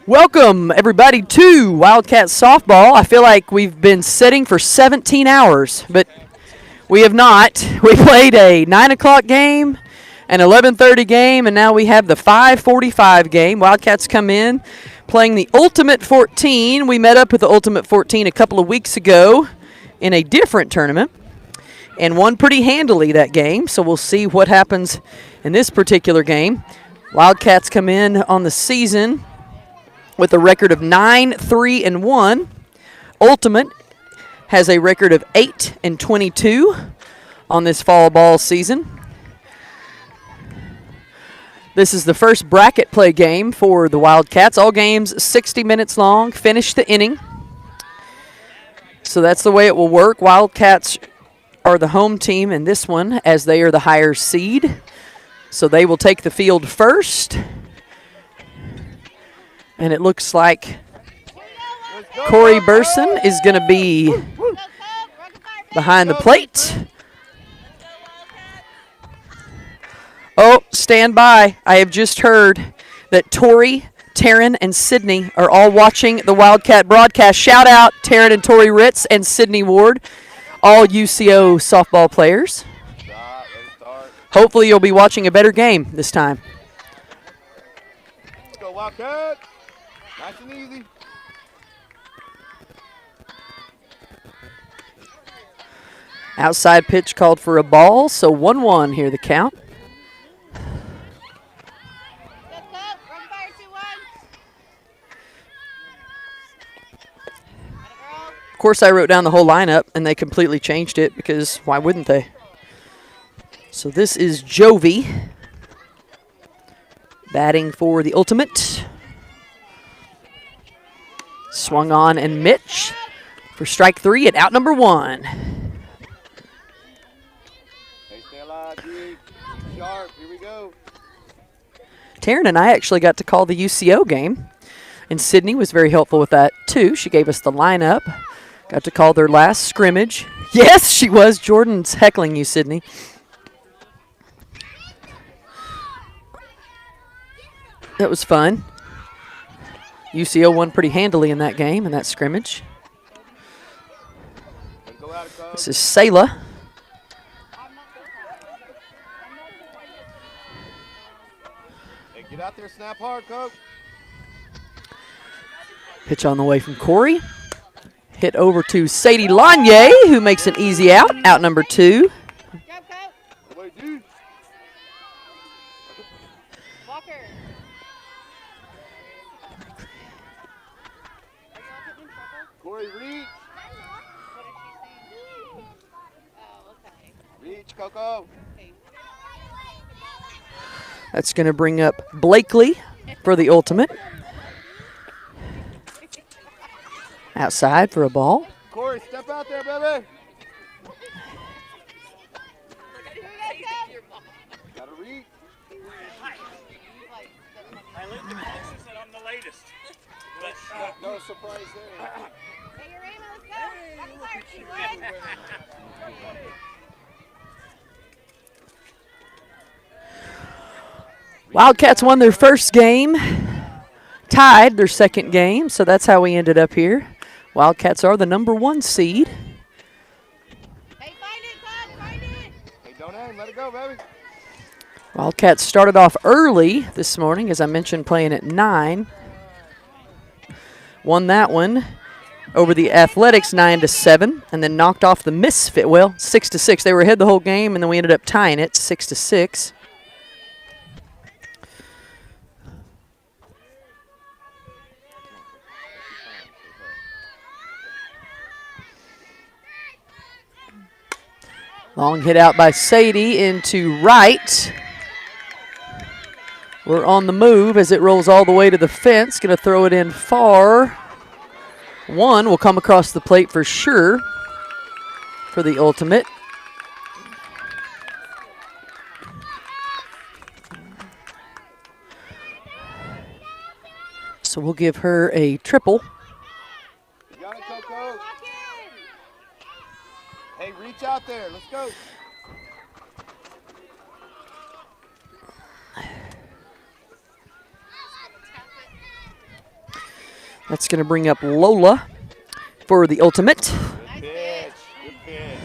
Welcome, everybody, to WildCats softball. I feel like we've been sitting for 17 hours, but We have not. We played a 9 o'clock game, an 11:30 game, and now we have the 5:45 game. Wildcats come in playing the Ultimate 14. We met up with the Ultimate 14 a couple of weeks ago in a different tournament and won pretty handily that game, so we'll see what happens in this particular game. Wildcats come in on the season with a record of 9-3-1. Ultimate has a record of 8-22 on this fall ball season. This is the first bracket play game for the Wildcats. All games 60 minutes long, finish the inning. So that's the way it will work. Wildcats are the home team in this one as they are the higher seed. So they will take the field first. And it looks like Corey Burson is going to be behind the plate. Oh, stand by. I have just heard that Tori, Taryn, and Sydney are all watching the Wildcat broadcast. Shout out Taryn and Tori Ritz and Sydney Ward, all UCO softball players. Hopefully you'll be watching a better game this time. Let's go, Wildcat. Nice and easy. Outside pitch called for a ball, so 1-1 here the count. Of course, I wrote down the whole lineup, and they completely changed it because why wouldn't they? So this is Jovi batting for the Ultimate. Swung on, and Mitch for strike 3 at out number 1. Hey, stay alive, G. Sharp. Here we go. Taryn and I actually got to call the UCO game, and Sydney was very helpful with that, too. She gave us the lineup. Got to call their last scrimmage. Yes, she was. Jordan's heckling you, Sydney. That was fun. UCO won pretty handily in that game, in that scrimmage. This is Sayla. Hey, get out there, snap hard, coach. Pitch on the way from Corey. Hit over to Sadie Lanye, who makes an easy out. Out number 2. Corey, reach. Reach, Coco. That's going to bring up Blakely for the Ultimate. Outside for a ball. Corey, step out there, baby. Gotta reach. I lived in Texas and I'm the latest. But, No surprise there. Hey, Raymond, let's go. Wildcats won their first game, tied their second game, so that's how we ended up here. Wildcats are the number 1 seed. Hey, find it, Bob, find it. Hey, don't aim. Let it go, baby. Wildcats started off early this morning, as I mentioned, playing at 9. Won that one over the Athletics 9-7, and then knocked off the Misfit, 6-6. They were ahead the whole game, and then we ended up tying it 6-6. Long hit out by Sadie into right. We're on the move as it rolls all the way to the fence. Going to throw it in far. 1 will come across the plate for sure for the Ultimate. So we'll give her a triple. You got it, Coco. Hey, reach out there. Let's go. That's going to bring up Lola for the Ultimate. Good pitch. Good pitch.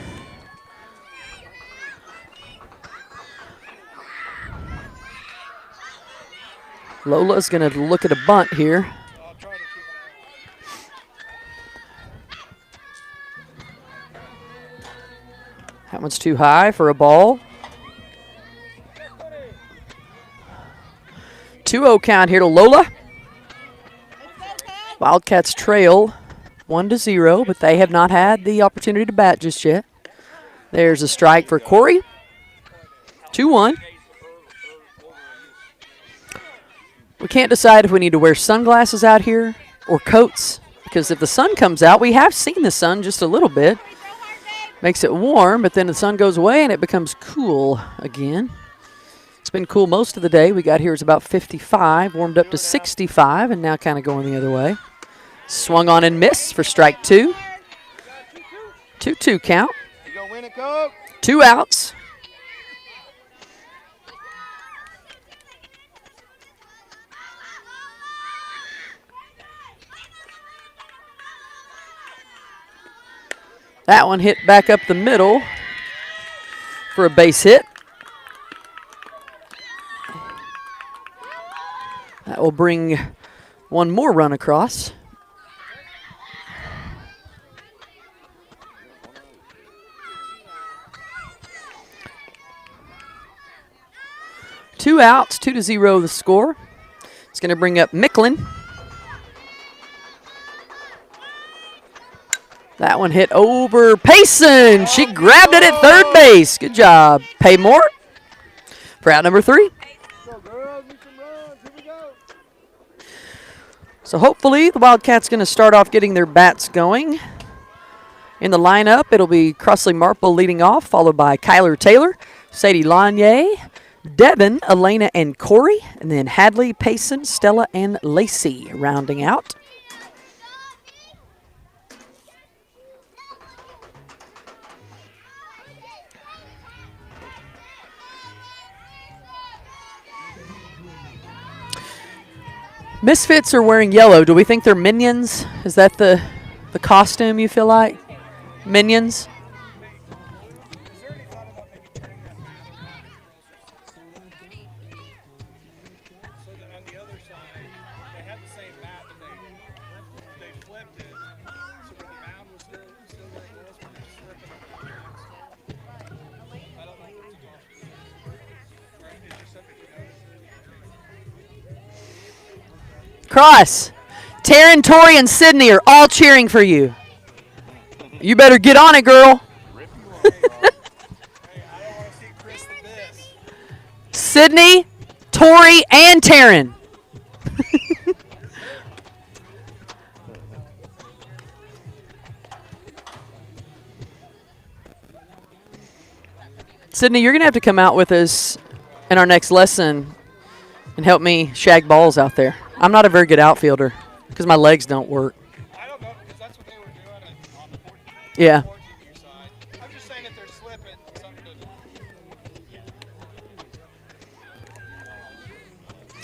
Lola's going to look at a bunt here. That one's too high for a ball. 2-0 count here to Lola. Wildcats trail 1-0, but they have not had the opportunity to bat just yet. There's a strike for Corey. 2-1. We can't decide if we need to wear sunglasses out here or coats, because if the sun comes out, we have seen the sun just a little bit. Makes it warm, but then the sun goes away and it becomes cool again. It's been cool most of the day. We got here, it's about 55, warmed up to 65, and now kind of going the other way. Swung on and missed for strike 2. 2-2 count. 2 outs. That one hit back up the middle for a base hit. That will bring one more run across. Two outs, 2-0 the score. It's going to bring up Micklin. That one hit over Payson. She grabbed it at third base. Good job. Pay more for out number 3. So hopefully the Wildcats going to start off getting their bats going. In the lineup, it'll be Crossley Marple leading off, followed by Kyler Taylor, Sadie Lanier, Devin, Elena, and Corey, and then Hadley, Payson, Stella, and Lacey rounding out. Misfits are wearing yellow. Do we think they're Minions? Is that the costume you feel like? Minions? Cross, Taryn, Tori, and Sydney are all cheering for you. You better get on it, girl. Sydney, Tori, and Taryn. Sydney, you're going to have to come out with us in our next lesson and help me shag balls out there. I'm not a very good outfielder because my legs don't work. I don't know, because that's what they were doing on the 14 Yeah. side. I'm just saying if they're slipping, something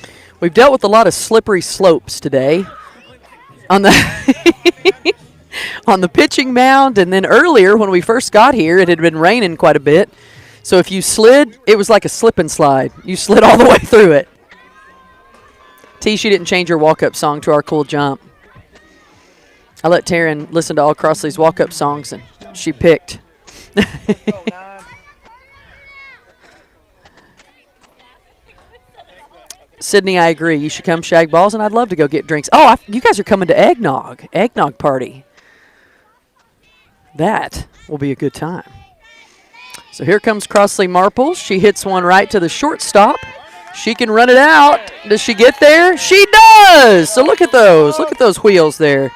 to... We've dealt with a lot of slippery slopes today on the on the pitching mound, and then earlier when we first got here, it had been raining quite a bit. So if you slid, it was like a slip and slide. You slid all the way through it. T, she didn't change her walk-up song to our cool jump. I let Taryn listen to all Crossley's walk-up songs, and she picked. Sydney, I agree. You should come shag balls, and I'd love to go get drinks. Oh, you guys are coming to eggnog party. That will be a good time. So here comes Crossley Marple. She hits one right to the shortstop. She can run it out. Does she get there? She does. So look at those. Look at those wheels there.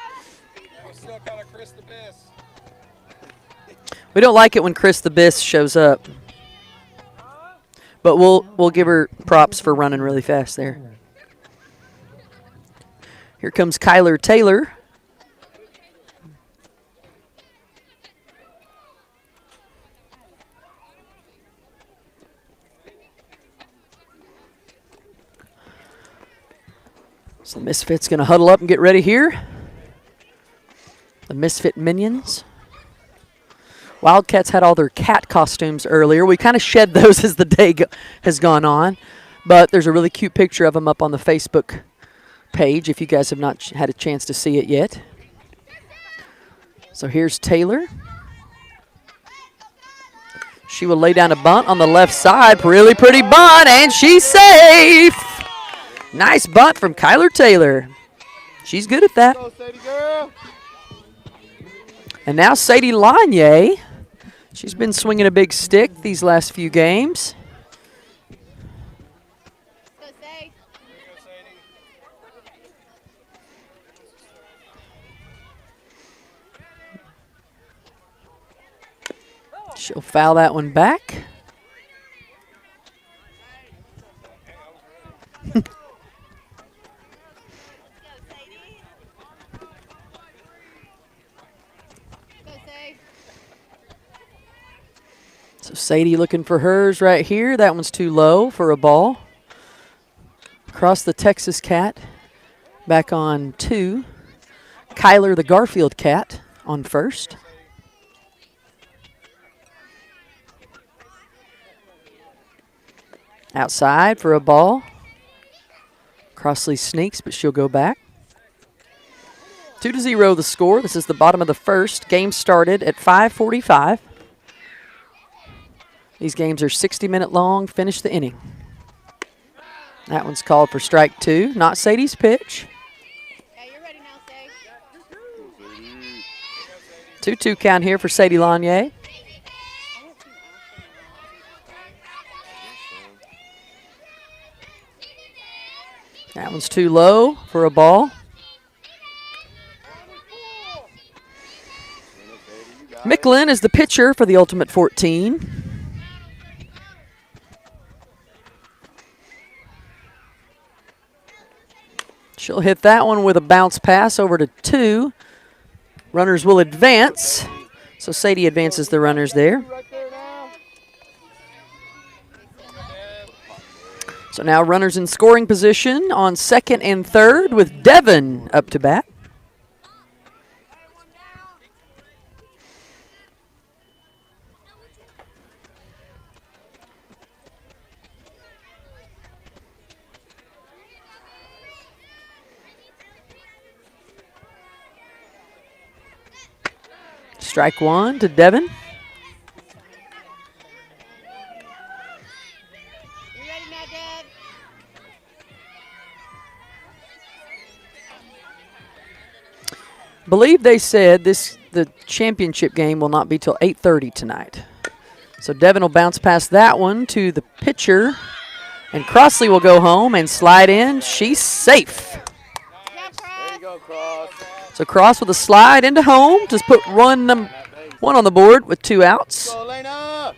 We don't like it when Chris the Biss shows up. But we'll give her props for running really fast there. Here comes Kyler Taylor. So the Misfits going to huddle up and get ready here. The Misfit Minions. Wildcats had all their cat costumes earlier. We kind of shed those as the day has gone on. But there's a really cute picture of him up on the Facebook page if you guys have not had a chance to see it yet. So here's Taylor. She will lay down a bunt on the left side. Really pretty bunt, and she's safe. Nice bunt from Kyler Taylor. She's good at that. Go, Sadie girl. And now Sadie Lanier. She's been swinging a big stick these last few games. Go, Say. She'll foul that one back. Go, Sadie. Go, Say. So Sadie looking for hers right here. That one's too low for a ball. Across the Texas Cat. Back on 2. Kyler the Garfield Cat on first. Outside for a ball. Crossley sneaks, but she'll go back. 2-0 the score. This is the bottom of the first. Game started at 5:45. These games are 60-minute long. Finish the inning. That one's called for strike 2. Not Sadie's pitch. Okay, you're ready now, Say. 2-2 count here for Sadie Lanier. That one's too low for a ball. Micklin is the pitcher for the Ultimate 14. She'll hit that one with a bounce pass over to 2. Runners will advance. So Sadie advances the runners there. Right there now. So now runners in scoring position on second and third with Devin up to bat. Strike 1 to Devin. You ready now, Dad? Believe they said the championship game will not be till 8:30 tonight. So Devin will bounce past that one to the pitcher, and Crossley will go home and slide in. She's safe. Yeah, There Cross. you go, Cross. So Cross with a slide into home. Just put one on the board with 2 outs. Go, Elena.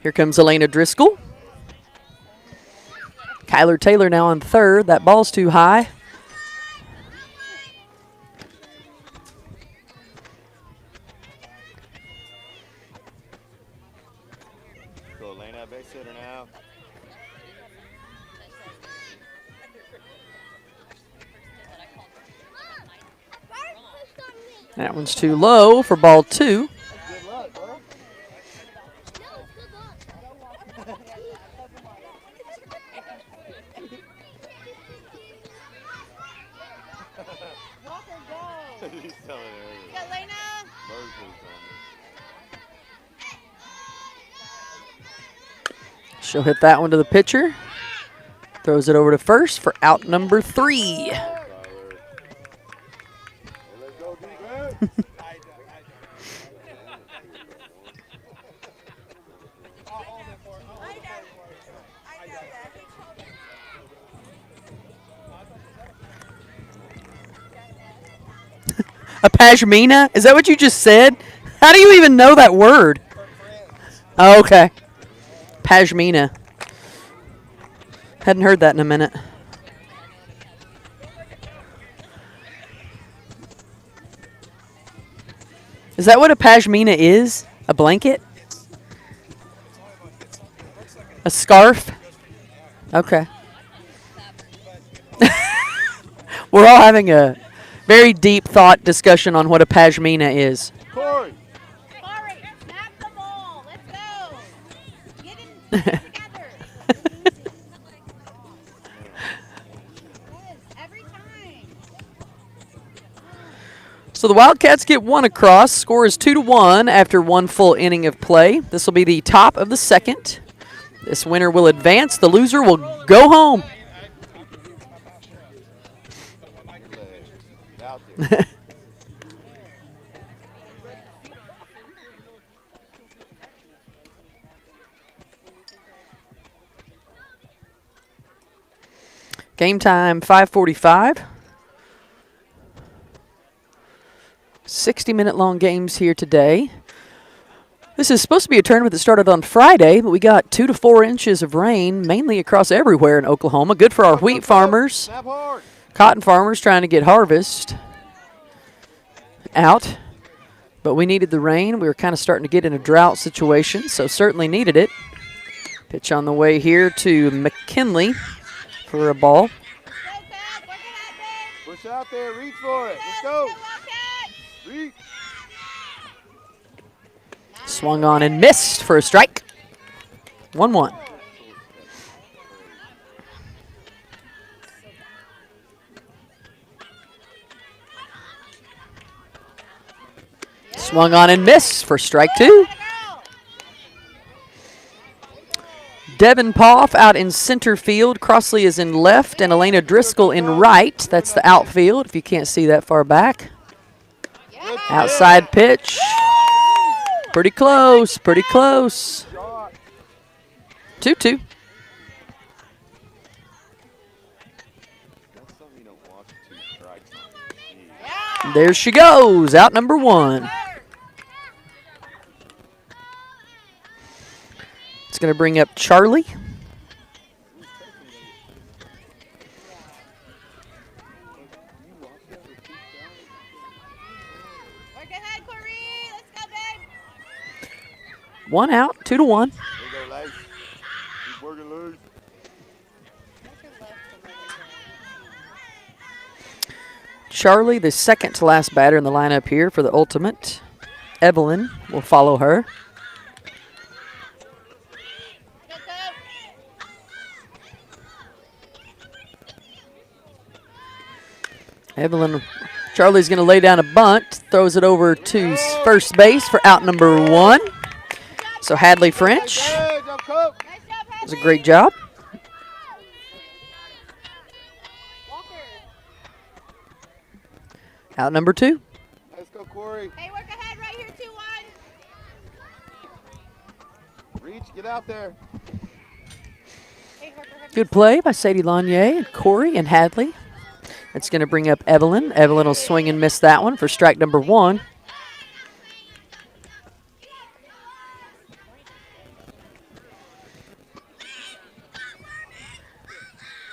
Here comes Elena Driscoll. Kyler Taylor now on third. That ball's too high. Go, Elena. Base hitter now. That one's too low for ball 2. Good luck, bro. Walker, go. He's telling her. Go, Lena. Birds was on She'll hit that one to the pitcher. Throws it over to first for out number 3. Tyler. Hey, let's go, D-Grant. A pashmina? Is that what you just said? How do you even know that word? Oh, okay. Pashmina. Hadn't heard that in a minute. Is that what a pashmina is? A blanket? A scarf? Okay. We're all having a Very deep thought discussion on what a pashmina is. Corey. Corey, snap the ball. Let's go. Get it together. Yes, every time. So the Wildcats get one across. Score is 2-1 after one full inning of play. This will be the top of the second. This winner will advance. The loser will go home. Out there. Game time, 5:45. 60-minute long games here today. This is supposed to be a tournament that started on Friday, but we got 2 to 4 inches of rain, mainly across everywhere in Oklahoma. Good for our wheat farmers, Snap hard. cotton farmers trying to get harvest out. But we needed the rain. We were kind of starting to get in a drought situation, so certainly needed it. Pitch on the way here to McKinley for a ball. Go, Tab. Work it out, babe. Push out there. Reach for it. Let's go. Wildcats. Reach. Swung on and missed for a strike. 1-1. Swung on and missed for strike 2. Devin Poff out in center field. Crossley is in left, and Elena Driscoll in right. That's the outfield, if you can't see that far back. Outside pitch. Pretty close, pretty close. 2-2. That's something you don't watch 2 strikes on. Jeez. There she goes, out number 1. It's going to bring up Charlie. Work ahead, Corey. Let's go, babe. 1 out, 2-1. There you go, Lace. Keep working loose. Charlie, the second to last batter in the lineup here for the ultimate. Evelyn will follow her. Go, go. Evelyn, Charlie's going to lay down a bunt, throws it over to first base for out number 1. So Hadley French Hey, jump coat. Nice job, does a great job. Walker. Out number 2. Let's go, Corey. Hey, work ahead right here, 2-1. Reach. Get out there. Hey, work ahead. Good play by Sadie Lanier and Corey and Hadley. It's going to bring up Evelyn. Evelyn will swing and miss that one for strike number 1. Go,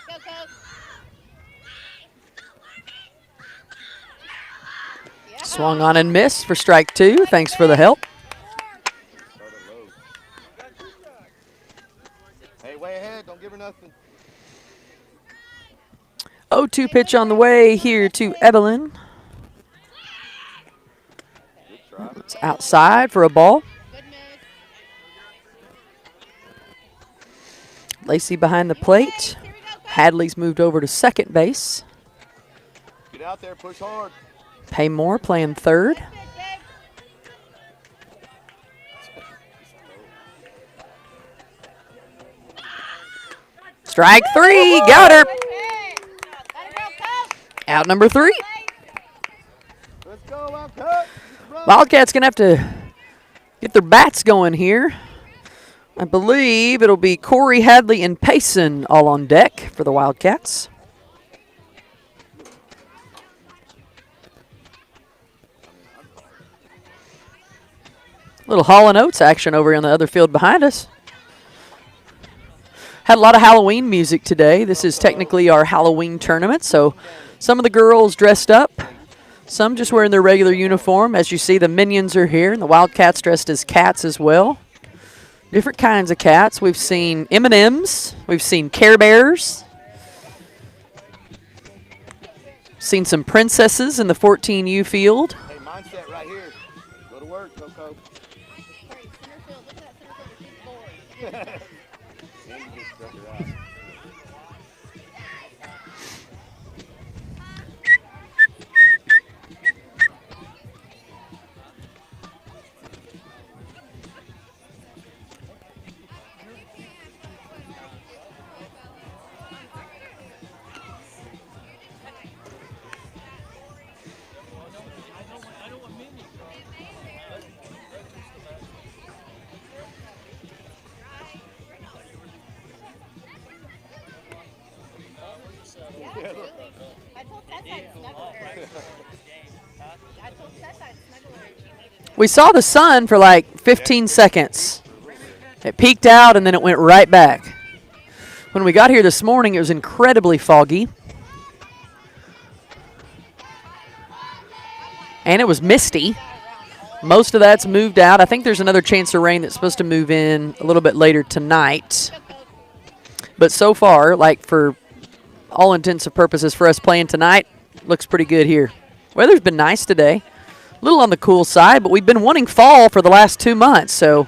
go. Yeah. Swung on and missed for strike 2. Thanks for the help. Start it low. Hey, way ahead. Don't give her nothing. 0-2 pitch on the way here to Evelyn. Good try. It's outside for a ball. Good move. Lacey behind the plate. Here we go, go. Hadley's moved over to second base. Get out there. Push hard. Paymore playing third. Good, babe. Strike 3. Got her. Good hit. Gotta go, coach. Out number 3. Let's go, Wildcat. Wildcats going to have to get their bats going here. I believe it'll be Corey, Hadley, and Payson all on deck for the Wildcats. Little Hall & Oates action over on the other field behind us. Had a lot of Halloween music today. This is technically our Halloween tournament, so some of the girls dressed up, some just wearing their regular uniform. As you see, the Minions are here, and the Wildcats dressed as cats as well. Different kinds of cats. We've seen M&Ms. We've seen Care Bears. Seen some princesses in the 14U field. Hey, mindset right here. Go to work, Coco. Great, center field. Look at that center fielder. She's bored. Sandy just struck her out. I told Tessa I'd snuggle her. I told Tessa I'd snuggle her. She needed it. We saw the sun for like 15 seconds. It peaked out and then it went right back. When we got here this morning, it was incredibly foggy. And it was misty. Most of that's moved out. I think there's another chance of rain that's supposed to move in a little bit later tonight. But so far, like for all intents and purposes for us playing tonight, looks pretty good here. Weather's been nice today. A little on the cool side, but we've been wanting fall for the last 2 months, so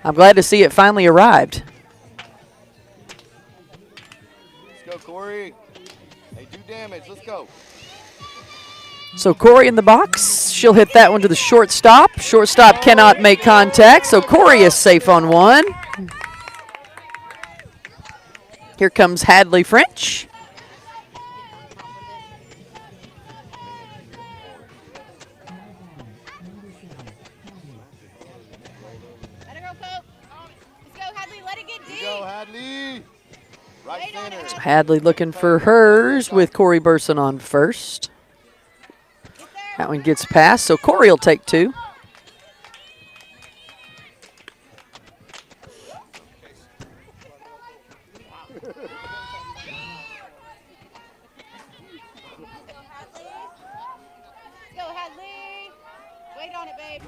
I'm glad to see it finally arrived. Let's go, Corey. Hey, do damage. Let's go. So Corey in the box. She'll hit that one to the shortstop. Shortstop cannot make contact, so Corey is safe on one. Here comes Hadley French. Let her go, Coke. Let's go, Hadley. Let it get deep. Go, Hadley. Right Wait on it, center. Hadley looking for hers with Corey Burson on first. Get there. That one gets past, so Corey will take two. Let's go, Hadley. Wait on it, babe.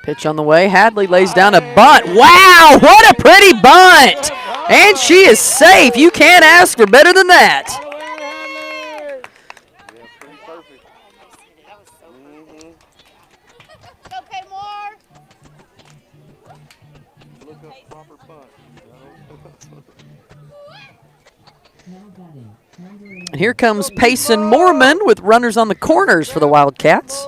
Pitch on the way. Hadley lays down a bunt. Wow, what a pretty bunt! And she is safe. You can't ask for better than that. Out of the way, Hadley. Yeah, pretty perfect. Go, Paymore. Look up proper bunt. And here comes Payson Mormon with runners on the corners for the Wildcats.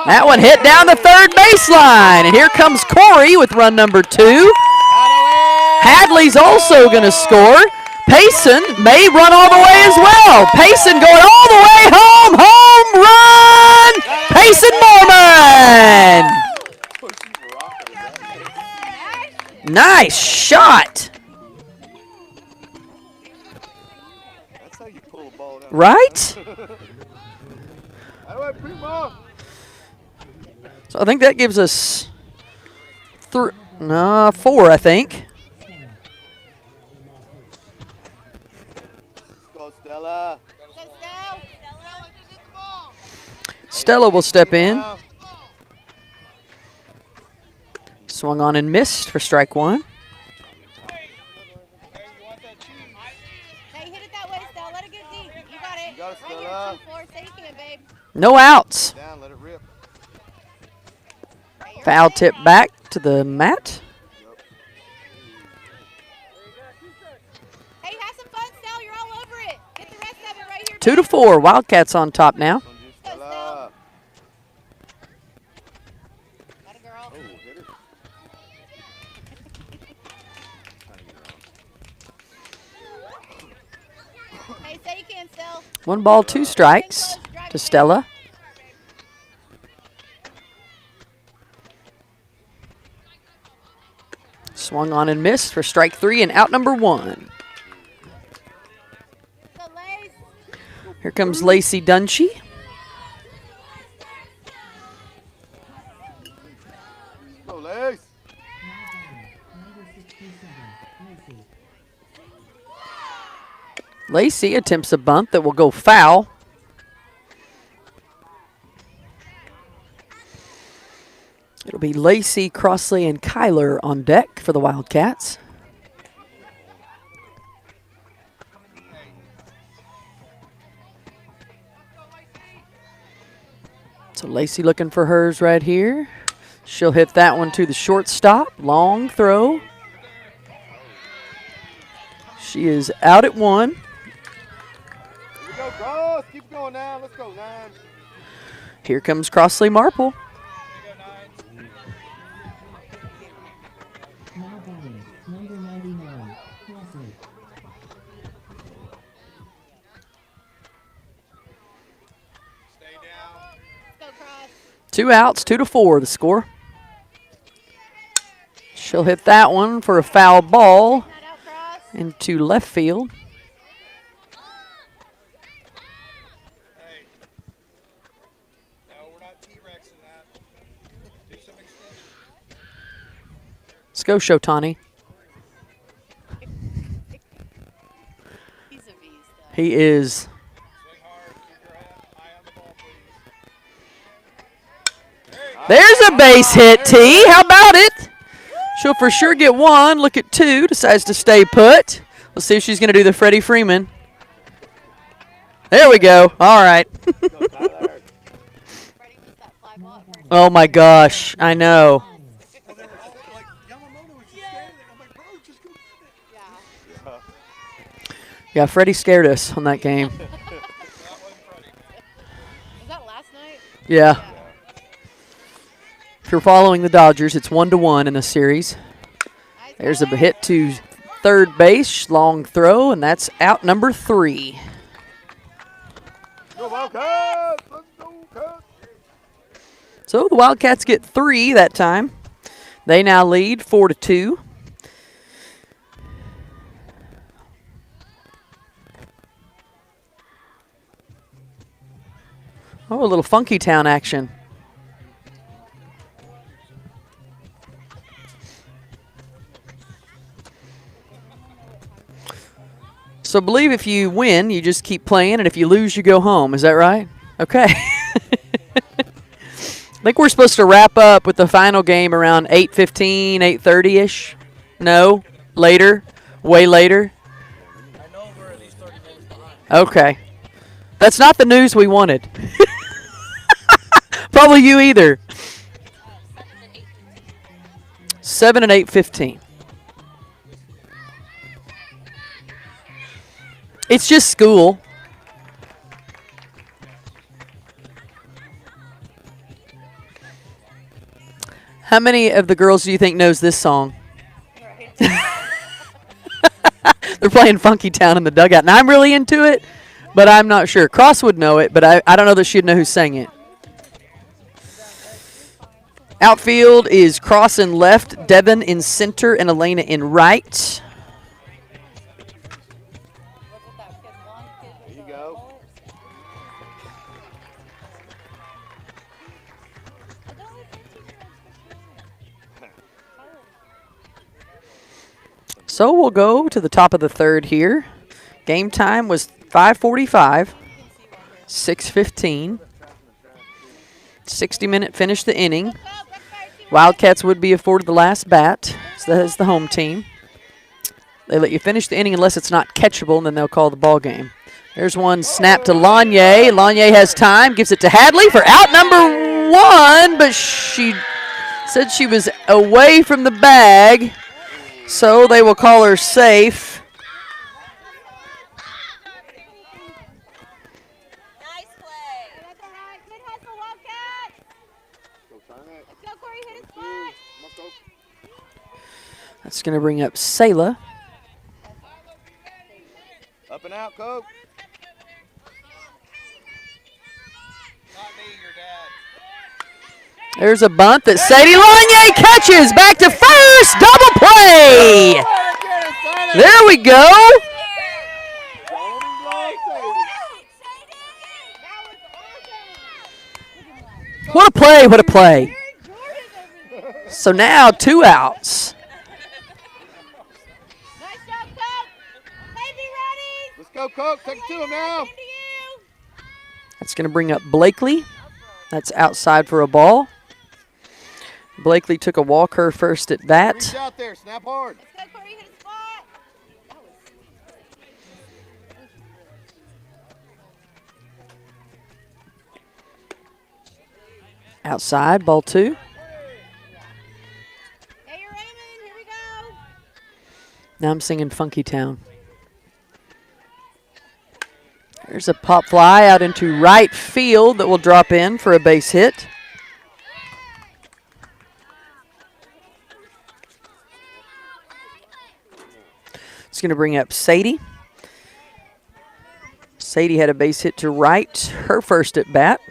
That one hit down the third baseline. And here comes Corey with run number 2. Hadley's also going to score. Payson may run all the way as well. Payson going all the way home. Home run! Payson Mormon! Nice shot. That's how you pull a ball down. Right? Out of the way, Primo. So I think that gives us 4, I think. Go, Stella. Go, Stella. Stella will step in. Now. Swung on and missed for strike 1. Hey, hit it that way, Stella. Let it get deep. You got it. You got it, Right here, Stella. 2-4. Say you can, babe. No outs. Down, let it rip. Right here. Foul tip back to the mat. Hey, have some fun, Stella. You're all over it. Get the rest of it right here. 2-4. Wildcats on top now. Go, Stella. Got a girl. Oh, hit it. Hey, say you can, Stella. 1 ball, 2 strikes to Stella. Swung on and missed for strike 3 and out number 1. Go, Lace. Here comes Lacey Dunshee. Go, Lace. Lacey attempts a bunt that will go foul. It'll be Lacey, Crossley, and Kyler on deck for the Wildcats. So Lacey looking for hers right here. She'll hit that one to the shortstop. Long throw. She is out at 1. Here we go, Cross. Keep going now. Let's go, 9. Here comes Crossley Marple. Number 99, Crossley. Stay down. Let's go, Cross. 2 outs, 2-4 the score. She'll hit that one for a foul ball Not out, Cross. into left field. Hey. No, we're not T-Rex in that. Do some extension. Let's go, Shotani. He's a beast, though. He is. Swing hard. Keep your eye on the ball, please. There's a base hit, T. How about it? She'll for sure get 1. Look at 2. Decides to stay put. Let's see if she's going to do the Freddie Freeman. There we go. All right. Freddie was that fly ball at first. Oh, my gosh. I know. Well, they were like, Yamamoto was just standing there. I'm like, bro, just go get it. Yeah. Yeah, Freddie scared us on that game. That wasn't Freddie. Was that last night? Yeah. If you're following the Dodgers, it's 1-1 in the series. Nice There's a play. hit to third base, long throw, and that's out number 3. Go Wildcats! Let's go, Cats! So the Wildcats get 3 that time. They now lead 4-2. Oh, a little Funky Town action. So I believe if you win, you just keep playing, and if you lose, you go home. Is that right? Okay. I think we're supposed to wrap up with the final game around 8:15, 8:30-ish. No? Later? Way later? I know we're at least 30 minutes behind. Okay. That's not the news we wanted. Probably you either. 7 and 8:15. It's just school. How many of the girls do you think knows this song? They're playing Funky Town in the dugout. And I'm really into it, but I'm not sure. Cross would know it, but I don't know that she'd know who sang it. Outfield is Cross in left, Devin in center, and Elena in right. There you go. So we'll go to the top of the third here. Game time was 5:45, 6:15. 60-minute finish the inning. Wildcats would be afforded the last bat, so that is the home team. They let you finish the inning unless it's not catchable, and then they'll call the ball game. There's one snap to Lanier. Lanier has time, gives it to Hadley for out number 1, but she said she was away from the bag, so they will call her safe. Nice play. That's all right. Good hustle, Wildcats. Go turn it. Let's go, Corey. Hit his spot. Let's go. That's going to bring up Sayla. Up and out, Coke. Not me, your dad. There's a bunt that Sadie Lanier catches. Back to first. Double play. There we go. What a play. What a play. So now 2 outs. Nice job, Coach. Maybe ready. Let's go, Coke. Take it to him now. Into you. That's going to bring up Blakely. That's outside for a ball. Blakely took a walk her first at bat. Reach out there. Snap hard. Let's go, Corey. Hit a spot. That was. Outside, ball 2. Hey, you're Raymond. Here we go. Now I'm singing Funky Town. There's a pop fly out into right field that will drop in for a base hit. It's going to bring up Sadie. Sadie had a base hit to right, her first at bat.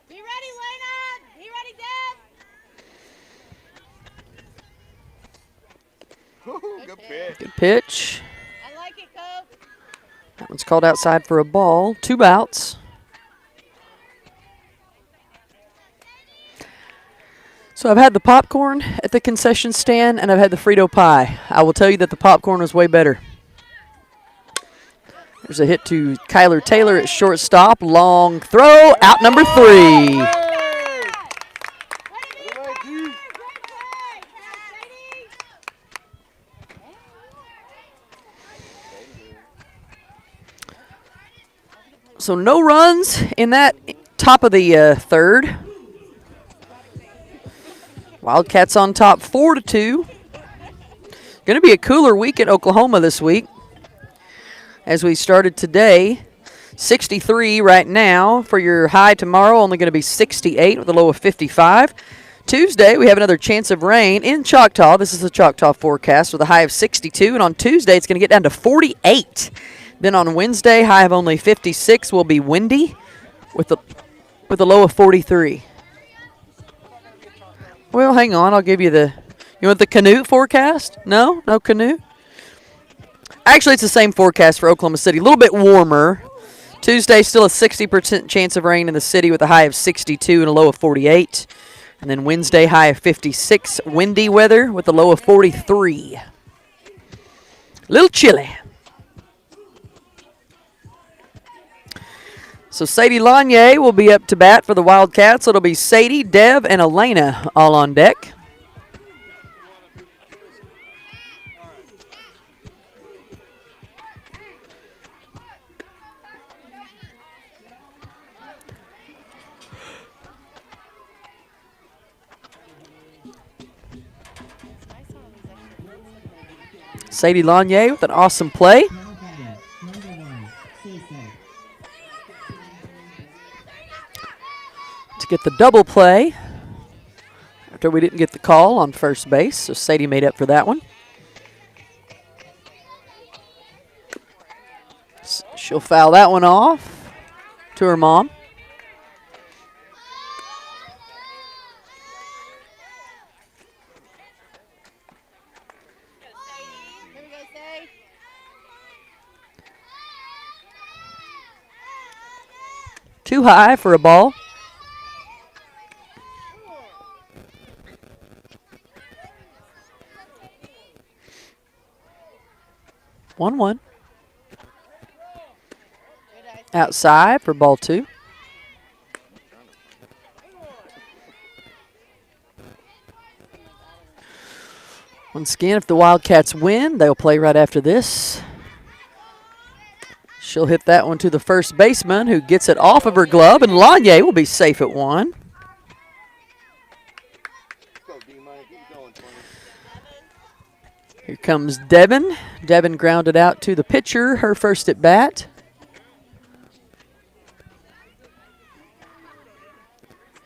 Be ready, Lena. Be ready, Deb. Woo, good pitch. Good pitch. I like it, Coach. That one's called outside for a ball. 2 outs. So I've had the popcorn at the concession stand, and I've had the Frito pie. I will tell you that the popcorn was way better. There's a hit to Kyler Taylor at shortstop. Long throw, out number 3. Way to be a Good night, dude. Great play. Sadie. So no runs in that top of the third. Wildcats on top 4-2. Going to be a cooler week at Oklahoma this week. As we started today, 63 right now for your high tomorrow, only going to be 68 with a low of 55. Tuesday, we have another chance of rain in Choctaw. This is the Choctaw forecast with a high of 62. And on Tuesday, it's going to get down to 48. Then on Wednesday, high of only 56 will be windy with a low of 43. Well, hang on. I'll give you you want the Canute forecast? No? No Canute? Actually, it's the same forecast for Oklahoma City. A little bit warmer. Tuesday, still a 60% chance of rain in the city with a high of 62 and a low of 48. And then Wednesday, high of 56. Windy weather with a low of 43. A little chilly. So Sadie Lanier will be up to bat for the Wildcats. It'll be Sadie, Dev, and Elena all on deck. Sadie Lanier with an awesome play. Now batting, number 1, Cecil. To get the double play after we didn't get the call on first base, so Sadie made up for that one. She'll foul that one off to her mom. Here we go, Sadie. Too high for a ball. One. Outside for ball 2. Once again, if the Wildcats win, they'll play right after this. She'll hit that one to the first baseman, who gets it off of her glove, and Lanier will be safe at 1. Go, D-Money. Keep going, 20. Here comes Devin. Devin grounded out to the pitcher, her first at bat.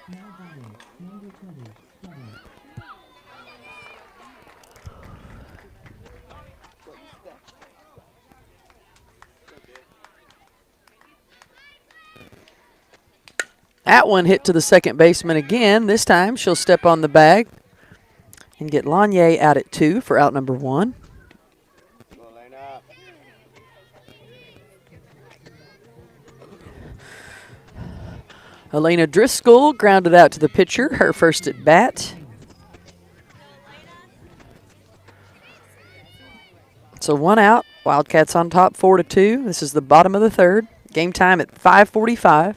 Now batting, number 27. That one hit to the second baseman again. This time she'll step on the bag and get Lanier out at 2 for out number 1. Go, Elena. Elena Driscoll grounded out to the pitcher, her first at bat. So 1 out. Wildcats on top 4-2. This is the bottom of the third. Game time at 5:45.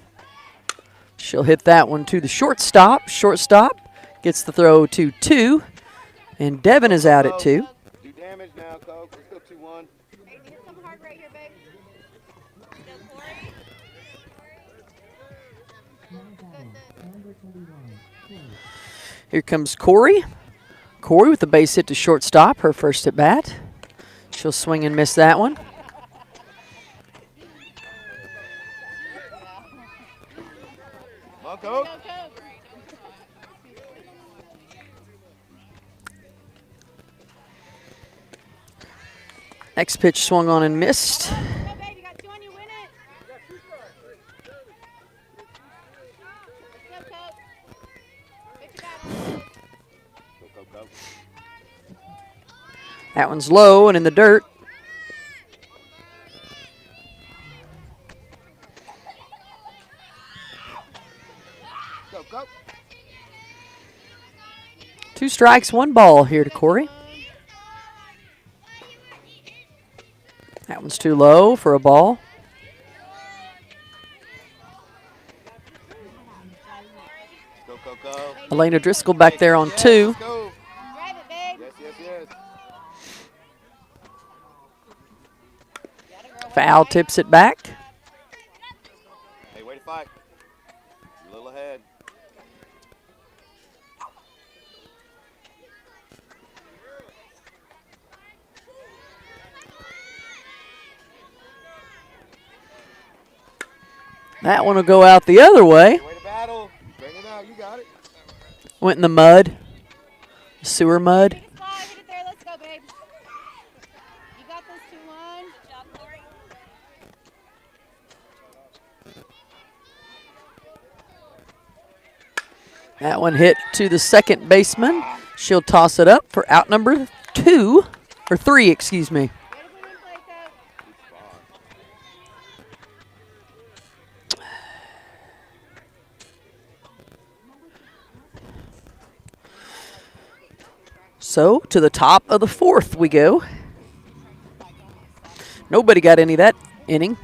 She'll hit that one to the shortstop. Shortstop gets the throw to 2. And Devin is out at 2. Do damage now, Coke. Let's go 2-1. Hey, hit something hard right here, babe. Go, Corey. Now batting, number 21, Corey. Here comes Corey. Corey with the base hit to shortstop, her first at bat. She'll swing and miss that one. Come on, Coke. Go, Coke. Next pitch swung on and missed. Go, babe. You got 2 on you. Win it. Go, Coke. Get your bat on. Go, Coke, Coke. That one's low and in the dirt. Go, Coke. 2 strikes, 1 ball here to Corey. That one's too low for a ball. Go, Coke, Coke. Elena Driscoll back there on 2. Let's go. Drive it, babe. Yes, yes, yes. Foul tips it back. Hey, way to fight. You're a little ahead. That one will go out the other way. Way to battle. Bring it out. You got it. Went in the mud. Sewer mud. Hit it fly. Hit it there. Let's go, babe. You got this 2-1. Good job, Corey. That one hit to the second baseman. She'll toss it up for out number 2, or 3, excuse me. Way to win and play, Coke. So to the top of the 4th we go. Nobody got any that inning.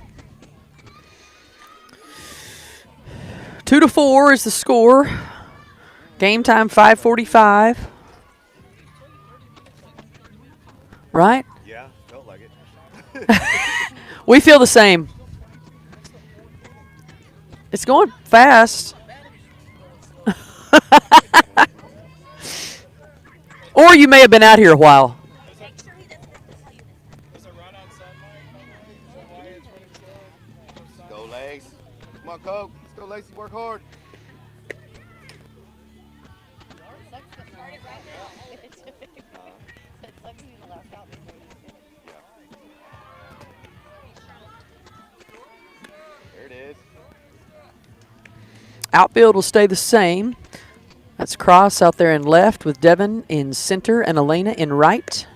2-4 is the score. Game time 5:45. Right? Yeah, felt like it. We feel the same. It's going fast. Or you may have been out here a while. Go, Lace. Come on, Coke. Let's go, Lacey. Work hard. Sucks getting already right now. It sucks being the last out before you get it. There it is. Outfield will stay the same. That's Cross out there in left with Devin in center and Elena in right.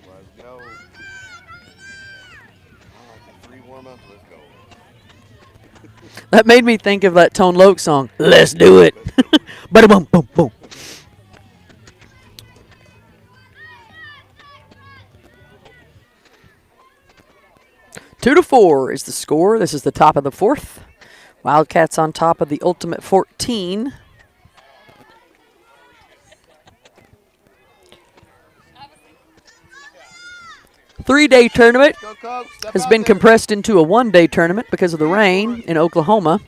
Let's go. I like the 3 warm-ups. Let's go. That made me think of that Tone Loc song. Let's do it. Bada boom, boom, boom. Two to 4 is the score. This is the top of the 4th. Wildcats on top of the ultimate 14. Three-day tournament Go, Coke. Step has out been there. compressed into a one-day tournament because of the rain in Oklahoma.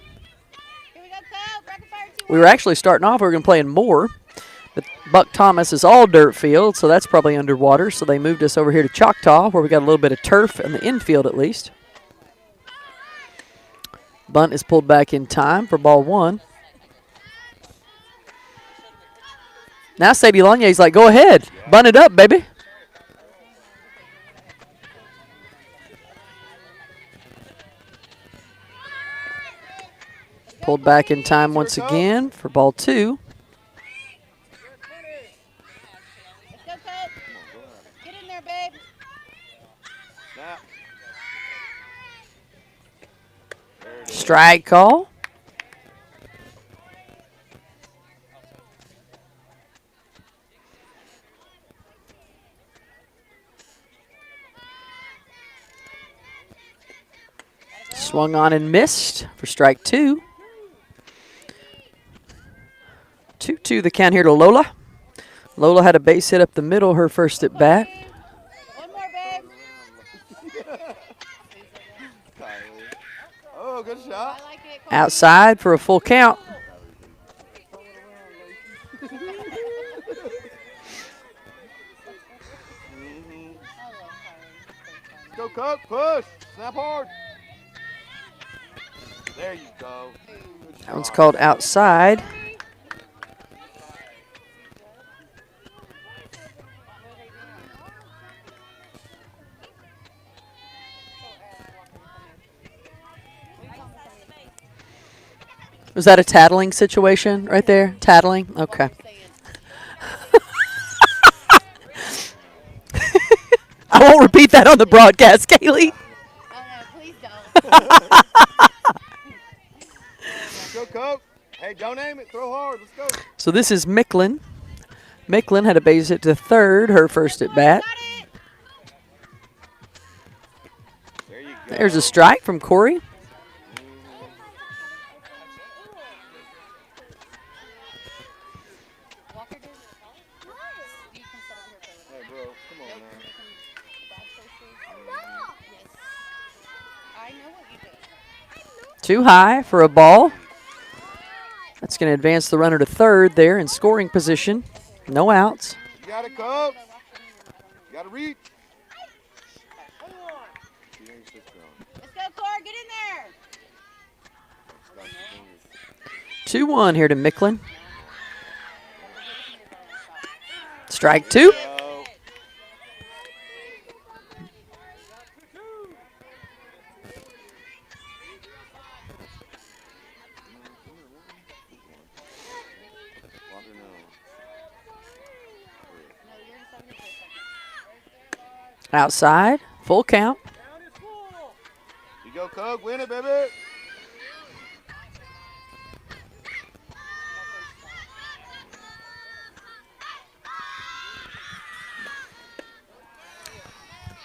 Here we go, Coke. Rapid fire 2-1. We were actually starting off, we were going to play in Moore, but Buck Thomas is all dirt field, so that's probably underwater. So they moved us over here to Choctaw, where we got a little bit of turf in the infield at least. Bunt is pulled back in time for ball 1. Now Sadie Lonier's like, go ahead, bunt it up, baby. Pulled back in time once again for ball 2. Let's go, Coke. Get in there, babe. Snap. There it is. Strike call. Swung on and missed for strike 2. 2-2 the count here to Lola. Lola had a base hit up the middle, her first at bat. One more, babe. Oh, good shot. I like it. Outside for a full count. Go, Cook. Push. Snap hard. There you go. Good That one's shot. called outside. Was that a tattling situation right there? Tattling? Okay. I won't repeat that on the broadcast, Kaylee. Oh, no, please don't. Go, Cook. Hey, don't aim it. Throw hard. Let's go. So this is Micklin. Micklin had a base hit to third, her first at bat. Got it. There you go. There's a strike from Corey. Walker did. You can sit on her for a little. Hey, bro. Come on now. Yes. I know what you did. Too high for a ball. That's going to advance the runner to third there in scoring position. No outs. You got it, Cook. You got to reach. Let's go, Cor. Get in there. 2-1 here to Micklin. Strike 2. Go. Outside. Full count. You go, Cook. Win it, baby.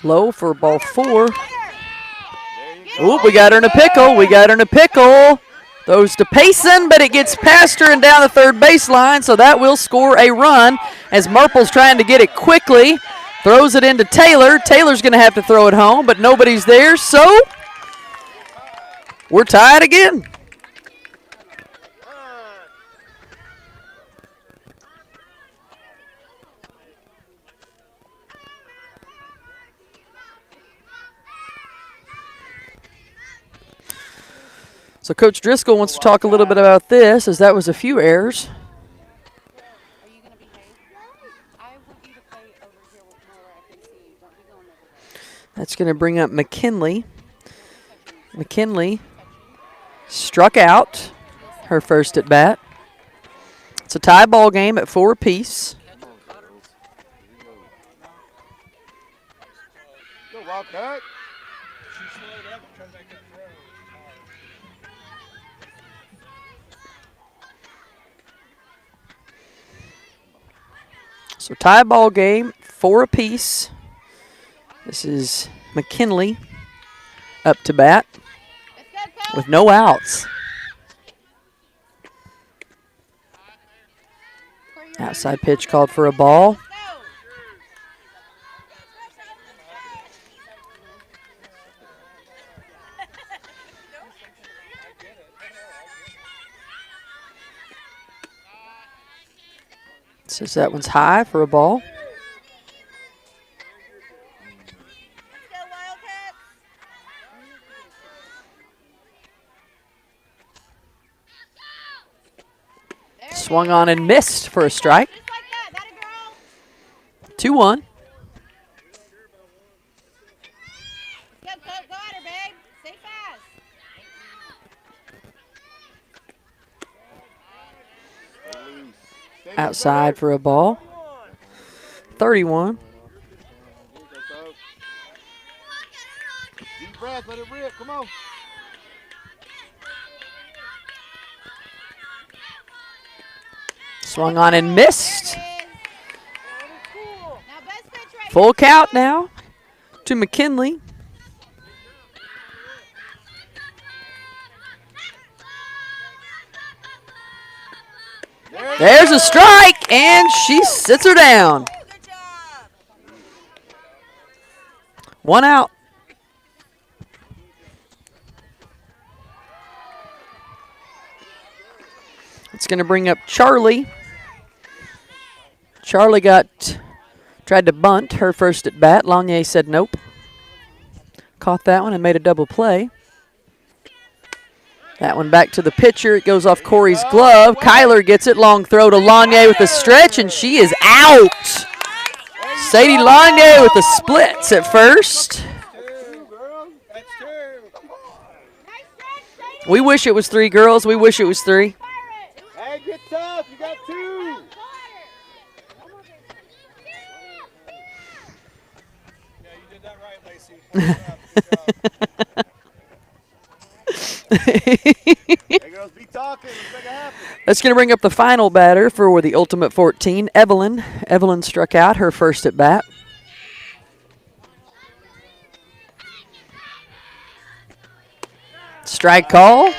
Low for ball 4. There you go. Oop, we got her in a pickle. We got her in a pickle. Throws to Payson, but it gets past her and down the third baseline, so that will score a run as Marple's trying to get it quickly. Throws it into Taylor. Taylor's going to have to throw it home, but nobody's there, so we're tied again. So Coach Driscoll wants to talk a little bit about this, as that was a few errors. Are you going to behave? I want you to play over here more where I can see you. Don't be going over there. That's going to bring up McKinley. McKinley struck out her first at bat. It's a tie ball game at 4 apiece. Go, Wildcat. She slowed up and tried to make it throw. So tie ball game, 4 apiece. This is McKinley up to bat Let's go, Cor. with no outs. Cor, you're Outside pitch called for a ball. Let's go. Says that one's high for a ball. Let's go, Wildcats. There it Swung is. on and missed for a strike. Just like that. That a girl. 2-1. Go, go at her, babe. Stay fast. Stay Outside for a ball. 31. Deep breath. Let it rip. Come on. Swung on and missed. There it is. Now, best pitch right Full count now to McKinley. There's a strike, and she sits her down. 1 out. It's going to bring up Charlie. Charlie tried to bunt her first at bat. Lanier said nope. Caught that one and made a double play. That one back to the pitcher. It goes off Corey's glove. Kyler gets it. Long throw to Lanier with a stretch, and she is out. Sadie Lanier with the splits at first. We wish it was 3 girls. We wish it was 3. Hey, get tough. You got 2. Yeah, you did that right, Lacey. Hey, girls, be talking. Let's make it happen. That's going to bring up the final batter for the Ultimate 14, Evelyn. Evelyn struck out her first at bat. Strike call.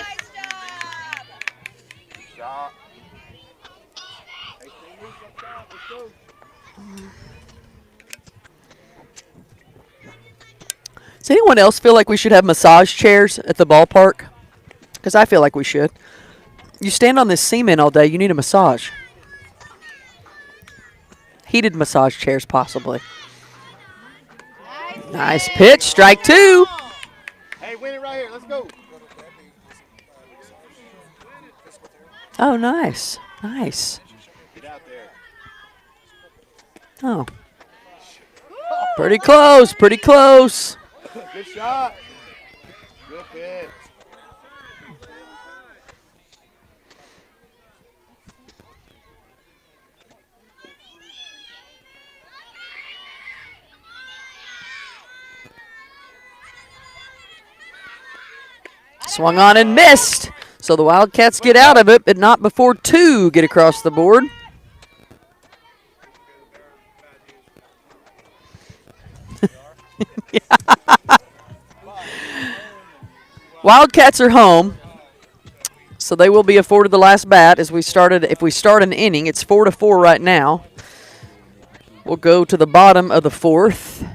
Does anyone else feel like we should have massage chairs at the ballpark? Because I feel like we should. You stand on this cement all day, you need a massage. Heated massage chairs, possibly. Nice pitch, strike 2. Hey, win it right here. Let's go. Oh, nice. Nice. Get out there. Oh. Pretty close, pretty close. Good shot. Good pitch. Swung on and missed. So the Wildcats get out of it, but not before 2 get across the board. Wildcats are home, so they will be afforded the last bat as we started. If we start an inning, it's 4-4 right now. We'll go to the bottom of the 4th.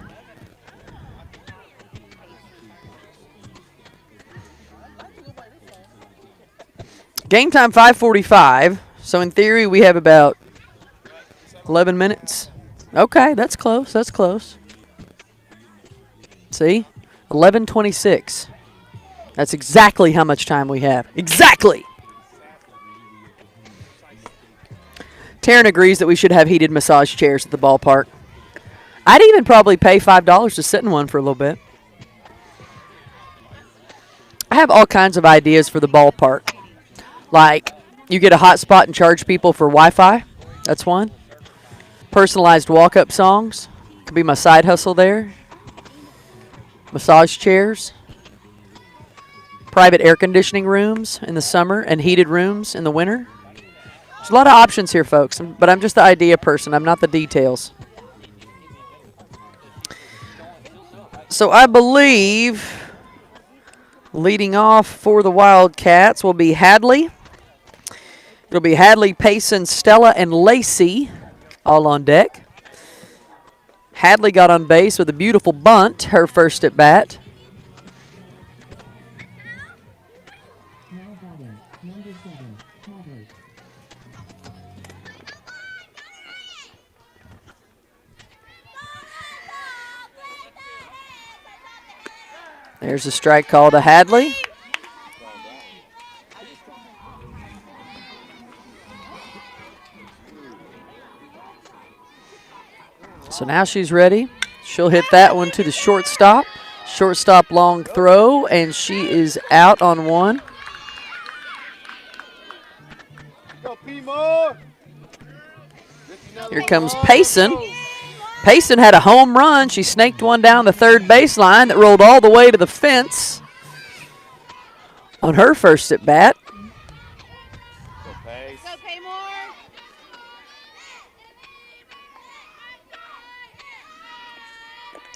Game time 5:45, so in theory we have about 11 minutes. Okay, that's close, that's close. See? 11:26. That's exactly how much time we have. Exactly! Taryn agrees that we should have heated massage chairs at the ballpark. I'd even probably pay $5 to sit in one for a little bit. I have all kinds of ideas for the ballpark. Like, you get a hotspot and charge people for Wi-Fi. That's one. Personalized walk-up songs. Could be my side hustle there. Massage chairs. Private air conditioning rooms in the summer and heated rooms in the winter. There's a lot of options here, folks, but I'm just the idea person. I'm not the details. So I believe leading off for the Wildcats will be Hadley. It'll be Hadley, Payson, Stella, and Lacey all on deck. Hadley got on base with a beautiful bunt, her first at bat. Now batting, number 7, Hadley. There's a strike call to Hadley. So now she's ready. She'll hit that one to the shortstop. Shortstop long throw, and she is out on 1. Go, P-More. Here comes Payson. Payson had a home run. She snaked one down the third baseline that rolled all the way to the fence on her first at bat. Go, Pace. Go, Paymore.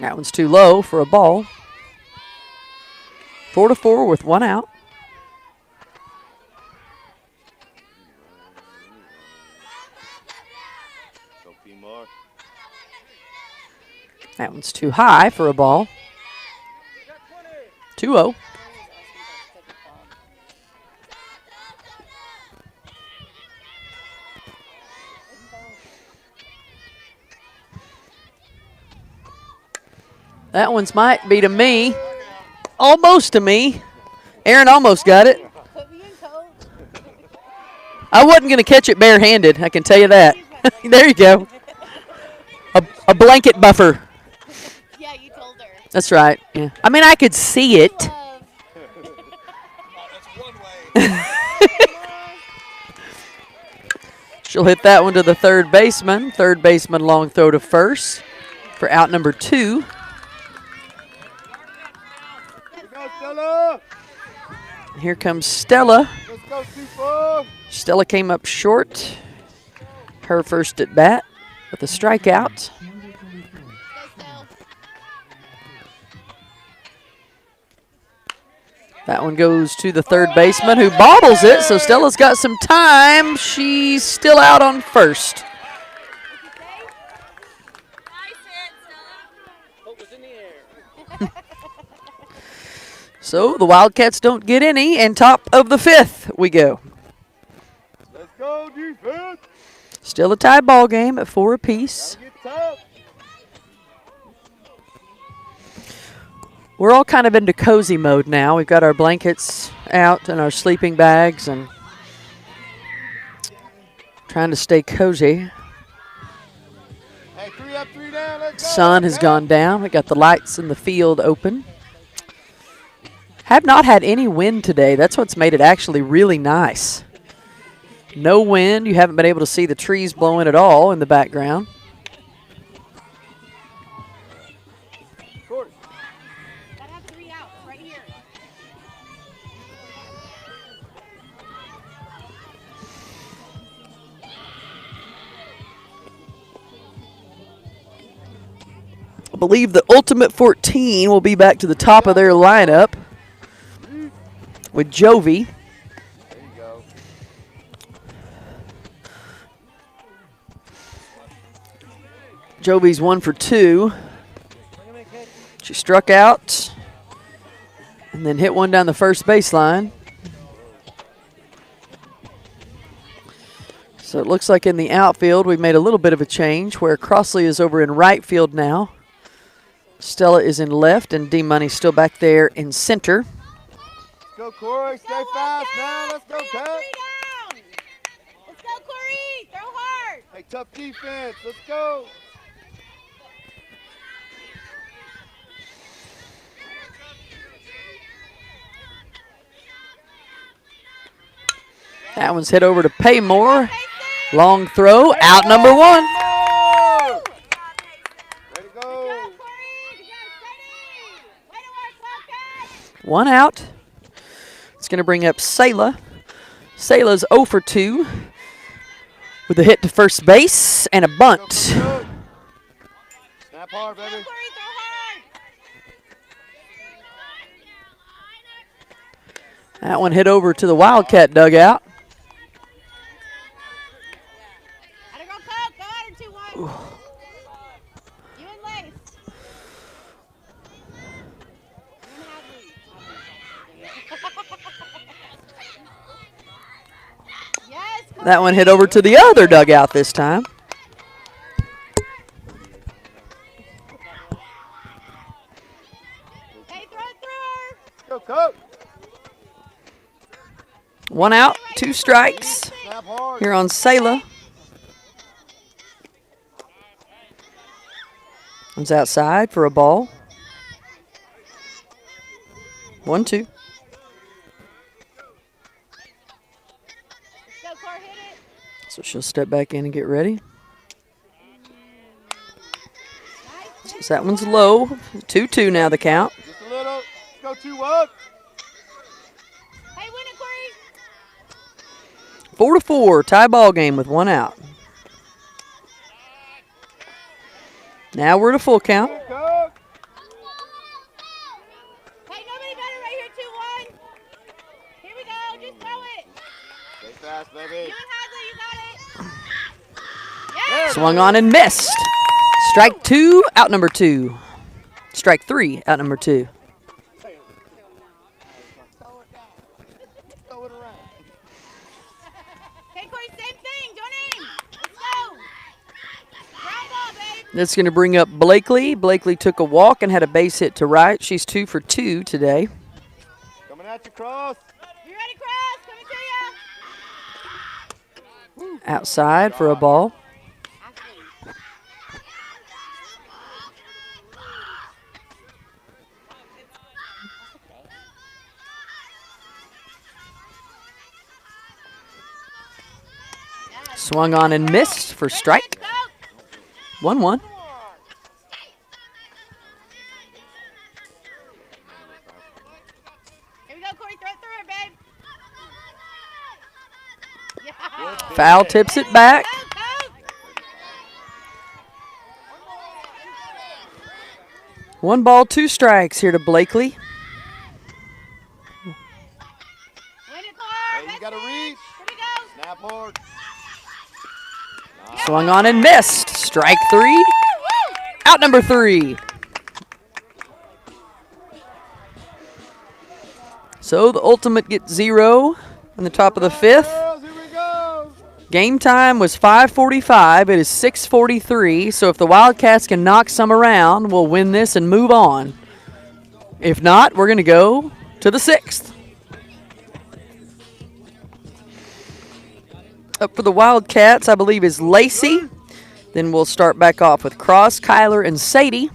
That one's too low for a ball. 4-4 with 1 out. Mark. That one's too high for a ball. 2-0. That one's might be to me. Almost to me. Aaron almost got it. Put me in, coach. I wasn't going to catch it barehanded, I can tell you that. There you go. A blanket buffer. Yeah, you told her. That's right. Yeah. I mean, I could see it. Love. She'll hit that one to the third baseman. Third baseman long throw to first for out number 2. Let's go, Stella. Here comes Stella. Let's go, Seafoam. Stella came up short. Her first at bat with a strikeout. Number 24. Go still. That one goes to the third baseman who bobbles it, so Stella's got some time. She's still out on first. So the Wildcats don't get any, and top of the 5th we go. Let's go, defense. Still a tie ball game at 4 apiece. Get tough. We're all kind of into cozy mode now. We've got our blankets out and our sleeping bags and trying to stay cozy. Hey, 3 up, 3 down. Let's go. Sun has gone down. We got the lights in the field open. Have not had any wind today. That's what's made it actually really nice. No wind. You haven't been able to see the trees blowing at all in the background. Corey. Gotta have 3 outs right here. I believe the Ultimate 14 will be back to the top of their lineup with Jovi. There you go. Jovi's 1 for 2. She struck out and then hit one down the first baseline. So it looks like in the outfield we've made a little bit of a change where Crossley is over in right field now. Stella is in left and D-Money's still back there in center. Let's go, Corey. Stay fast now. Let's go, Cat. 3 down. Let's go, Corey. Throw hard. Hey, tough defense. Let's go. That one's hit over to Paymore. Long throw, out number 1. Way to go. Go, Corey. Good job, steady. Way to work, Wildcats. 1 out. It's going to bring up Sayla. Sayla's 0 for 2 with a hit to first base and a bunt. Good. Snap hard, Go, baby. Corey. Throw hard. That one hit over to the Wildcat dugout. Gotta go, Coke. Go at her 2-1. You and Lace. You and Hadley. Yes, Corey. That one hit over to the other dugout this time. Hey, throw it through her. Go, Cook. 1 out, 2 strikes Snap hard. here on Sayla. One's outside for a ball. 1-2. Go, Corey. Hit it. So she'll step back in and get ready. Nice. So that one's low. 2-2 now the count. Just a little. Let's go, 2 up. Hey, win it, Corey. 4-4, tie ball game with 1 out. Now we're at a full count. Go, Cook. Hey, nobody better right here, 2-1. Here we go. Just throw it. Stay fast, baby. You and Hadley, you got it. There Swung on and missed. Strike 2, out number 2. Strike 3, out number 2. Okay, Corey, same thing. Don't aim. Let's go. Ground ball, babe. That's going to bring up Blakely. Blakely took a walk and had a base hit to right. She's 2 for 2 today. Coming at you, Cross. You ready, Cross? Coming to you. Outside for a ball. Swung on and missed for strike. 1-1. Here we go, Corey. Throw it through her, babe. Yeah. Foul tips it back. Go, go. 1 ball, 2 strikes here to Blakely. Win it, Corey. Hey, you got to reach. Here we go. Snap hard. Swung on and missed. Strike 3. Out number 3. So the Ultimate gets 0 in the top of the 5th. Girls, here we go. Game time was 5:45. It is 6:43. So if the Wildcats can knock some around, we'll win this and move on. If not, we're going to go to the 6th. Up for the Wildcats, I believe, is Lacey. Then we'll start back off with Cross, Kyler, and Sadie.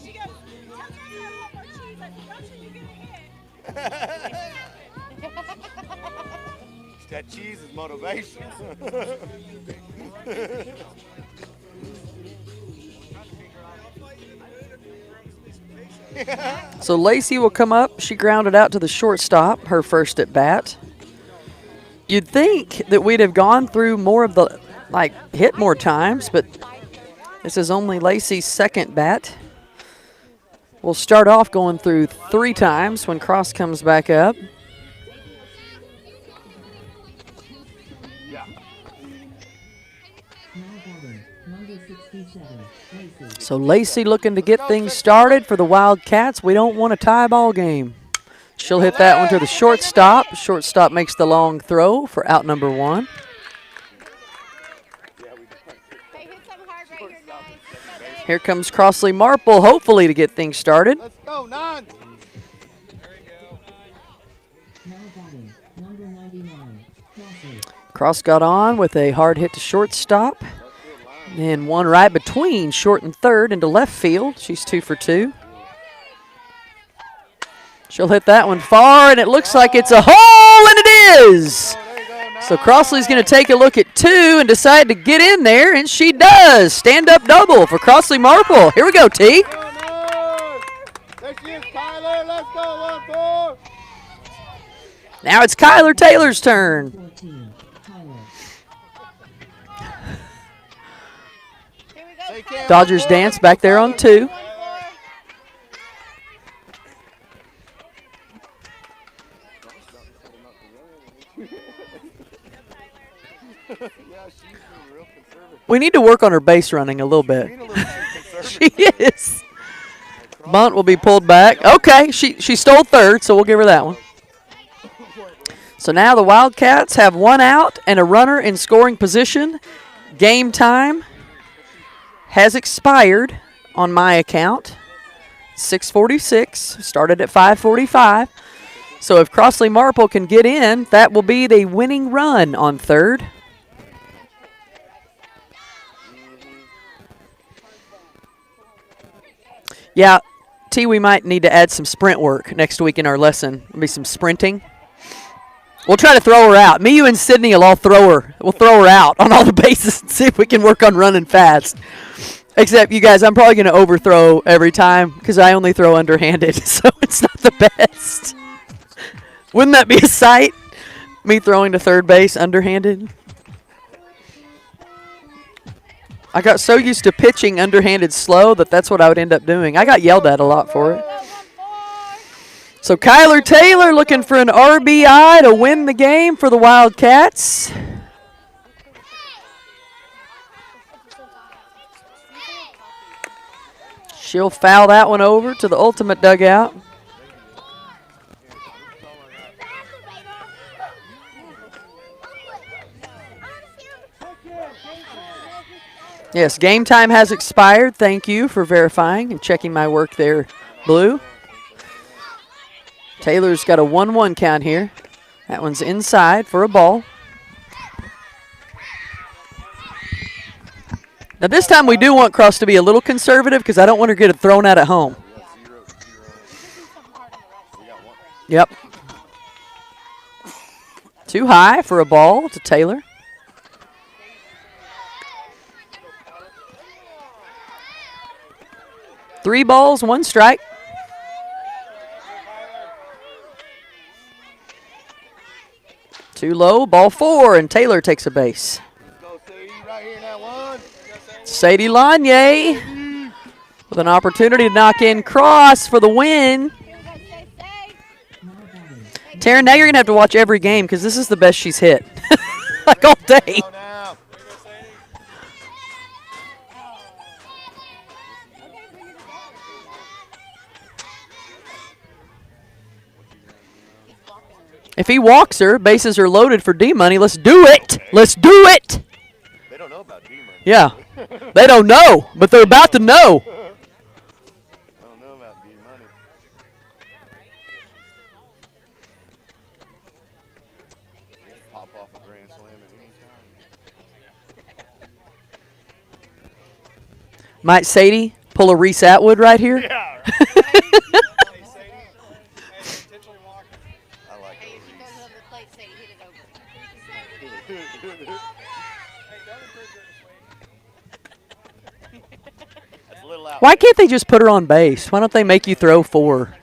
She goes, tell me I want more cheese. I said, Russia, you're gonna hit. That cheese is motivation. So Lacey will come up. She grounded out to the shortstop, her first at bat. You'd think that we'd have gone through more of the, hit more times, but this is only Lacey's second bat. We'll start off going through 3 times when Cross comes back up. Now batting, number 67, Lacey. So Lacey looking to get things started for the Wildcats. We don't want a tie ball game. She'll hit that one to the shortstop. Shortstop makes the long throw for out number 1. Hey, hit something hard right here, guys. Hit that, babe. Here comes Crossley Marple, hopefully to get things started. Let's go, 9. Now batting, number 99, Crossley. Cross got on with a hard hit to shortstop. And one right between short and third into left field. She's 2 for 2. She'll hit that one far, and it looks like it's a hole, and it is. So Crossley's going to take a look at 2 and decide to get in there, and she does. Stand-up double for Crossley Marple. Here we go, T. There she is, Tyler. Let's go, 1-4. Now it's Kyler Taylor's turn. 14, Tyler. Here we go. Take care. Dodgers dance back there on 2. 1-4. Yeah, she's being real conservative. We need to work on her base running a little bit. Being a little too conservative. She is. Bunt will be pulled back. Okay, she stole third, so we'll give her that one. So now the Wildcats have 1 out and a runner in scoring position. Game time has expired on my account. 6:46, started at 5:45. So if Crossley Marple can get in, that will be the winning run on third. Yeah, T, we might need to add some sprint work next week in our lesson. There'll be some sprinting. We'll try to throw her out. Me, you, and Sydney will all throw her. We'll throw her out on all the bases and see if we can work on running fast. Except, you guys, I'm probably going to overthrow every time because I only throw underhanded, so it's not the best. Wouldn't that be a sight? Me throwing to third base underhanded? I got so used to pitching underhanded slow that that's what I would end up doing. I got yelled at a lot for it. So Kyler Taylor looking for an RBI to win the game for the Wildcats. She'll foul that one over to the ultimate dugout. Yes, game time has expired. Thank you for verifying and checking my work there, Blue. Taylor's got a 1-1 count here. That one's inside for a ball. Now this time we do want Cross to be a little conservative because I don't want her to get it thrown out at home. Yep. Too high for a ball to Taylor. Three balls, one strike. Too low, ball four, and Taylor takes a base. Sadie Lanier with an opportunity to knock in Cross for the win. Taryn, now you're going to have to watch every game because this is the best she's hit. Like all day. If he walks her, bases are loaded for D-Money. Let's do it. Let's do it. They don't know about D-Money. Yeah. They don't know, but they're about to know. I don't know about D-Money. Pop off a grand slam at any time. Might Sadie pull a Reese Atwood right here? Yeah. Why can't they just put her on base? Why don't they make you throw four?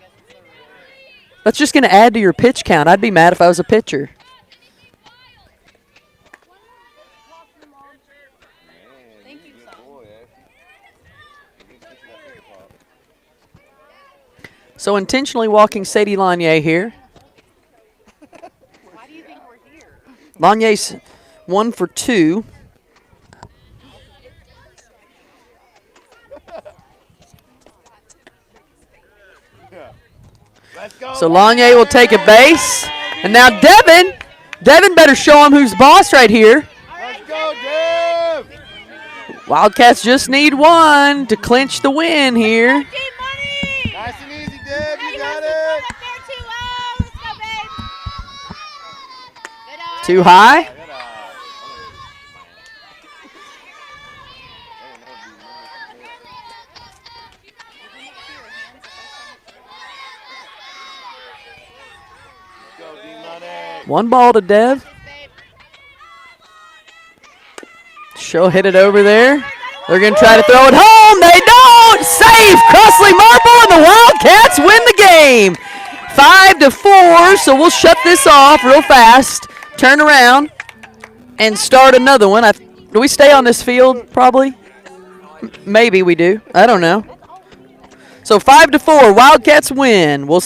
That's just going to add to your pitch count. I'd be mad if I was a pitcher. So intentionally walking Sadie Lanier here. Why do you think we're here? Lanier's 1 for 2. So Lanier will take a base. And now Devin. Devin better show him who's boss right here. Let's go, Dev! Wildcats just need one to clinch the win here. Nice and easy, Dev. You got it. Too high. One ball to Dev. She'll hit it over there. They're going to try to throw it home. They don't. Safe. Crossley Marple and the Wildcats win the game. 5-4. So we'll shut this off real fast. Turn around and start another one. Do we stay on this field? Probably. Maybe we do. I don't know. So 5-4. Wildcats win. We'll